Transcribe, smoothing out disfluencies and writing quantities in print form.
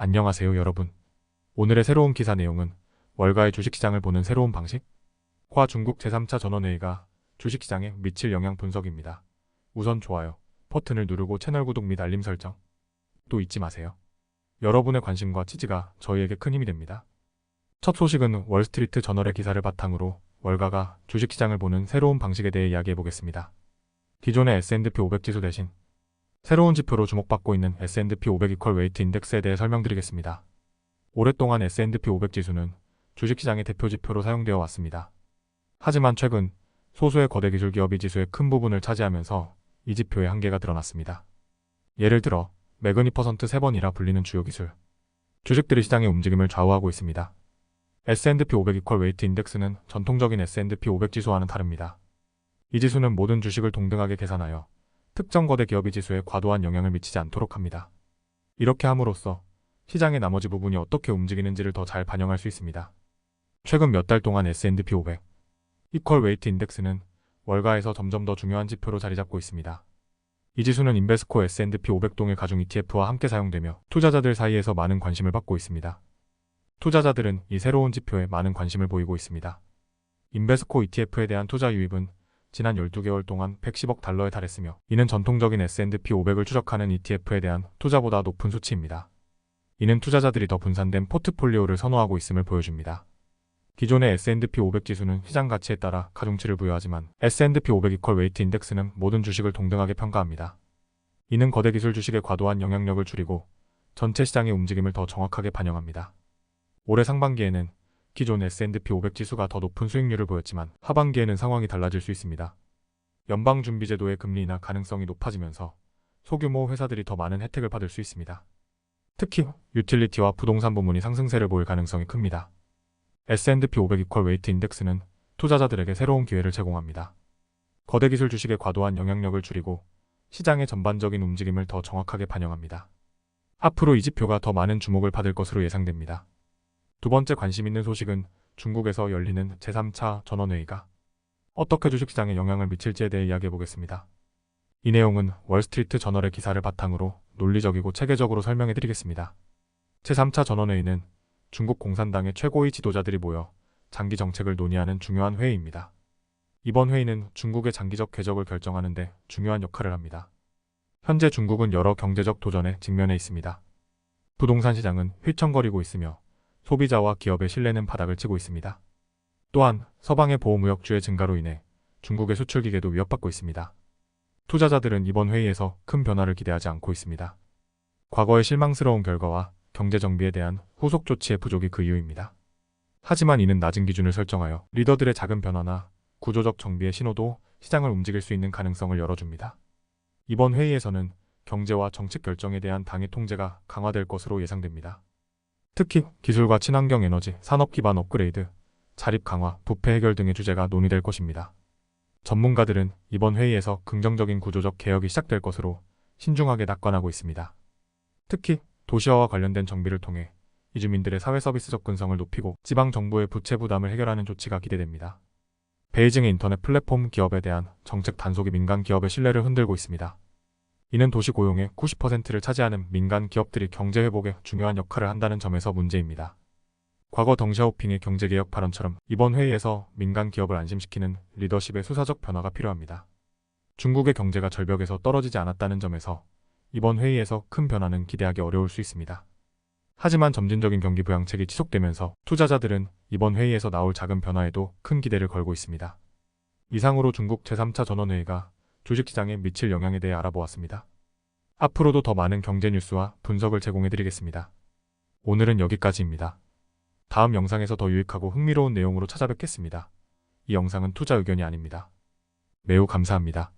안녕하세요 여러분. 오늘의 새로운 기사 내용은 월가의 주식시장을 보는 새로운 방식과 중국 제3차 전원회의가 주식시장에 미칠 영향 분석입니다. 우선 좋아요 버튼을 누르고 채널 구독 및 알림 설정 또 잊지 마세요. 여러분의 관심과 지지가 저희에게 큰 힘이 됩니다. 첫 소식은 월스트리트 저널의 기사를 바탕으로 월가가 주식시장을 보는 새로운 방식에 대해 이야기해 보겠습니다. 기존의 S&P 500 지수 대신 새로운 지표로 주목받고 있는 S&P 500 이퀄 웨이트 인덱스에 대해 설명드리겠습니다. 오랫동안 S&P 500 지수는 주식시장의 대표 지표로 사용되어 왔습니다. 하지만 최근 소수의 거대 기술 기업이 지수의 큰 부분을 차지하면서 이 지표의 한계가 드러났습니다. 예를 들어 매그니퍼센트 3번이라 불리는 주요 기술 주식들이 시장의 움직임을 좌우하고 있습니다. S&P 500 이퀄 웨이트 인덱스는 전통적인 S&P 500 지수와는 다릅니다. 이 지수는 모든 주식을 동등하게 계산하여 특정 거대 기업이 지수에 과도한 영향을 미치지 않도록 합니다. 이렇게 함으로써 시장의 나머지 부분이 어떻게 움직이는지를 더 잘 반영할 수 있습니다. 최근 몇 달 동안 S&P 500 이퀄 웨이트 인덱스는 월가에서 점점 더 중요한 지표로 자리 잡고 있습니다. 이 지수는 인베스코 S&P 500 동일 가중 ETF와 함께 사용되며 투자자들 사이에서 많은 관심을 받고 있습니다. 투자자들은 이 새로운 지표에 많은 관심을 보이고 있습니다. 인베스코 ETF에 대한 투자 유입은 지난 12개월 동안 110억 달러에 달했으며 이는 전통적인 S&P 500을 추적하는 ETF에 대한 투자보다 높은 수치입니다. 이는 투자자들이 더 분산된 포트폴리오를 선호하고 있음을 보여줍니다. 기존의 S&P 500 지수는 시장 가치에 따라 가중치를 부여하지만 S&P 500 이퀄 웨이트 인덱스는 모든 주식을 동등하게 평가합니다. 이는 거대 기술 주식의 과도한 영향력을 줄이고 전체 시장의 움직임을 더 정확하게 반영합니다. 올해 상반기에는 기존 S&P 500 지수가 더 높은 수익률을 보였지만 하반기에는 상황이 달라질 수 있습니다. 연방준비제도의 금리 인하 가능성이 높아지면서 소규모 회사들이 더 많은 혜택을 받을 수 있습니다. 특히 유틸리티와 부동산 부문이 상승세를 보일 가능성이 큽니다. S&P 500 이퀄 웨이트 인덱스는 투자자들에게 새로운 기회를 제공합니다. 거대 기술 주식의 과도한 영향력을 줄이고 시장의 전반적인 움직임을 더 정확하게 반영합니다. 앞으로 이 지표가 더 많은 주목을 받을 것으로 예상됩니다. 두 번째 관심 있는 소식은 중국에서 열리는 제3차 전원회의가 어떻게 주식시장에 영향을 미칠지에 대해 이야기해 보겠습니다. 이 내용은 월스트리트 저널의 기사를 바탕으로 논리적이고 체계적으로 설명해 드리겠습니다. 제3차 전원회의는 중국 공산당의 최고위 지도자들이 모여 장기 정책을 논의하는 중요한 회의입니다. 이번 회의는 중국의 장기적 궤적을 결정하는 데 중요한 역할을 합니다. 현재 중국은 여러 경제적 도전에 직면해 있습니다. 부동산 시장은 휘청거리고 있으며 소비자와 기업의 신뢰는 바닥을 치고 있습니다. 또한 서방의 보호무역주의 증가로 인해 중국의 수출 기계도 위협받고 있습니다. 투자자들은 이번 회의에서 큰 변화를 기대하지 않고 있습니다. 과거의 실망스러운 결과와 경제 정비에 대한 후속 조치의 부족이 그 이유입니다. 하지만 이는 낮은 기준을 설정하여 리더들의 작은 변화나 구조적 정비의 신호도 시장을 움직일 수 있는 가능성을 열어줍니다. 이번 회의에서는 경제와 정책 결정에 대한 당의 통제가 강화될 것으로 예상됩니다. 특히 기술과 친환경 에너지, 산업 기반 업그레이드, 자립 강화, 부패 해결 등의 주제가 논의될 것입니다. 전문가들은 이번 회의에서 긍정적인 구조적 개혁이 시작될 것으로 신중하게 낙관하고 있습니다. 특히 도시화와 관련된 정비를 통해 이주민들의 사회 서비스 접근성을 높이고 지방 정부의 부채 부담을 해결하는 조치가 기대됩니다. 베이징의 인터넷 플랫폼 기업에 대한 정책 단속이 민간 기업의 신뢰를 흔들고 있습니다. 이는 도시 고용의 90%를 차지하는 민간 기업들이 경제 회복에 중요한 역할을 한다는 점에서 문제입니다. 과거 덩샤오핑의 경제개혁 발언처럼 이번 회의에서 민간 기업을 안심시키는 리더십의 수사적 변화가 필요합니다. 중국의 경제가 절벽에서 떨어지지 않았다는 점에서 이번 회의에서 큰 변화는 기대하기 어려울 수 있습니다. 하지만 점진적인 경기 부양책이 지속되면서 투자자들은 이번 회의에서 나올 작은 변화에도 큰 기대를 걸고 있습니다. 이상으로 중국 제3차 전원회의가 주식시장에 미칠 영향에 대해 알아보았습니다. 앞으로도 더 많은 경제 뉴스와 분석을 제공해드리겠습니다. 오늘은 여기까지입니다. 다음 영상에서 더 유익하고 흥미로운 내용으로 찾아뵙겠습니다. 이 영상은 투자 의견이 아닙니다. 매우 감사합니다.